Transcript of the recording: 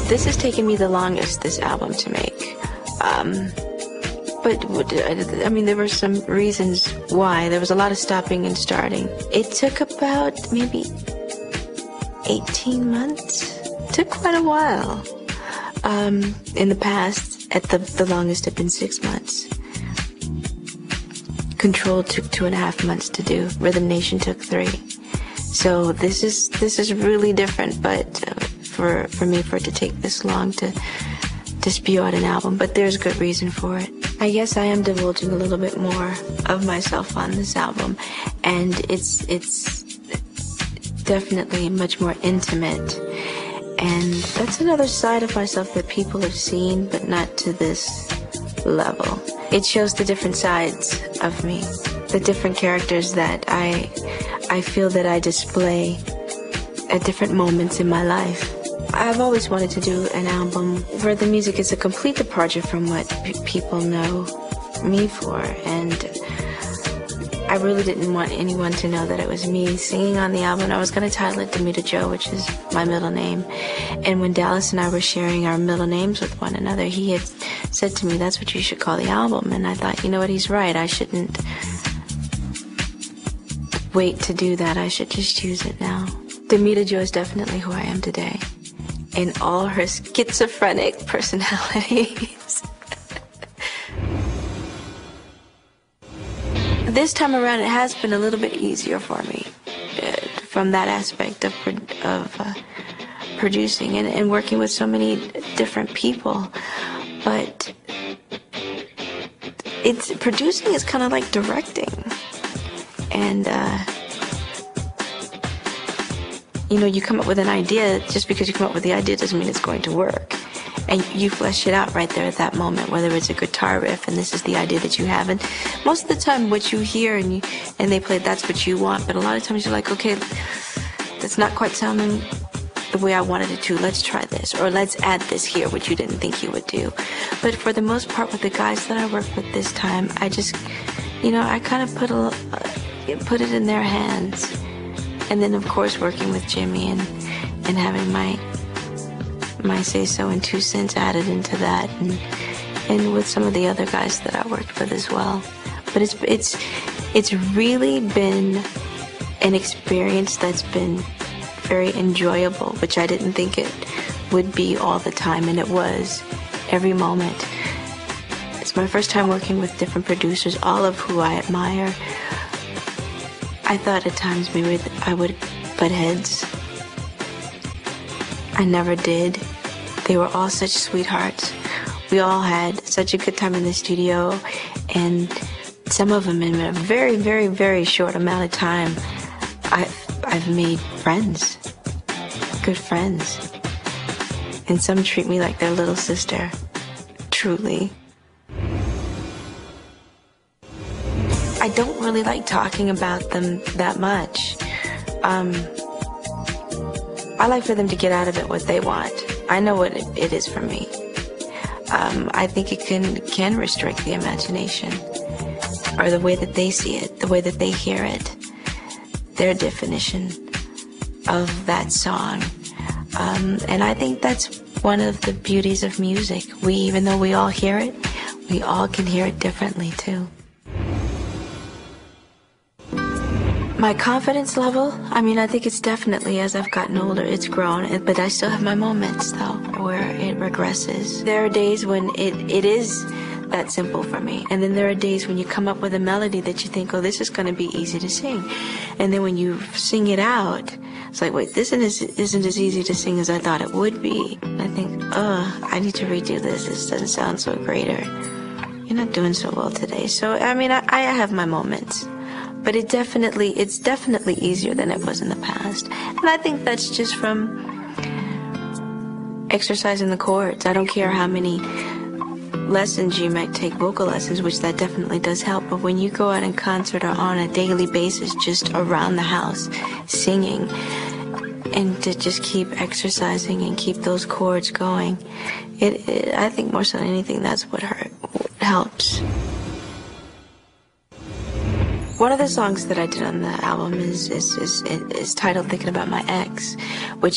This has taken me the longest, this album, to make. But I mean, there were some reasons why. There was a lot of stopping and starting. It took about maybe 18 months. It took quite a while. In the past, at the longest had been 6 months. Control took 2.5 months to do. Rhythm Nation took 3. So this is really different, but for me, for it to take this long to spew out an album, but there's good reason for it. I guess I am divulging a little bit more of myself on this album, and it's definitely much more intimate, and that's another side of myself that people have seen, but not to this level. It shows the different sides of me, the different characters that I feel that I display at different moments in my life. I've always wanted to do an album where the music is a complete departure from what people know me for, and I really didn't want anyone to know that it was me singing on the album. I was going to title it Damita Jo, which is my middle name, and when Dallas and I were sharing our middle names with one another, he had said to me, that's what you should call the album, and I thought, you know what, he's right. I shouldn't wait to do that. I should just use it now. Damita Jo is definitely who I am today, in all her schizophrenic personalities. This time around, it has been a little bit easier for me from that aspect of producing and working with so many different people. But producing is kind of like directing, and you know, you come up with an idea. Just because you come up with the idea doesn't mean it's going to work. And you flesh it out right there at that moment, whether it's a guitar riff and this is the idea that you have. And most of the time what you hear and they play, that's what you want. But a lot of times you're like, okay, that's not quite sounding the way I wanted it to. Let's try this. Or let's add this here, which you didn't think you would do. But for the most part, with the guys that I worked with this time, I just, you know, I kind of put it in their hands. And then, of course, working with Jimmy and having my say-so and 2 cents added into that, and with some of the other guys that I worked with as well. But it's really been an experience that's been very enjoyable, which I didn't think it would be all the time, and it was every moment. It's my first time working with different producers, all of who I admire. I thought at times maybe I would butt heads. I never did. They were all such sweethearts. We all had such a good time in the studio, and some of them in a very, very, very short amount of time, I've made friends, good friends. And some treat me like their little sister, truly. I don't really like talking about them that much. I like for them to get out of it what they want. I know what it is for me. I think it can restrict the imagination, or the way that they see it, the way that they hear it, their definition of that song. And I think that's one of the beauties of music. Even though we all hear it, we all can hear it differently too. My confidence level, I mean, I think it's definitely, as I've gotten older, it's grown, but I still have my moments, though, where it regresses. There are days when it is that simple for me, and then there are days when you come up with a melody that you think, oh, this is going to be easy to sing. And then when you sing it out, it's like, wait, this isn't as easy to sing as I thought it would be. And I think, I need to redo this. This doesn't sound so great, or you're not doing so well today. So, I mean, I have my moments. But it's definitely easier than it was in the past. And I think that's just from exercising the chords. I don't care how many lessons you might take, vocal lessons, which that definitely does help. But when you go out in concert or on a daily basis, just around the house, singing, and to just keep exercising and keep those chords going, I think more so than anything, that's what helps. One of the songs that I did on the album is titled Thinking About My Ex, which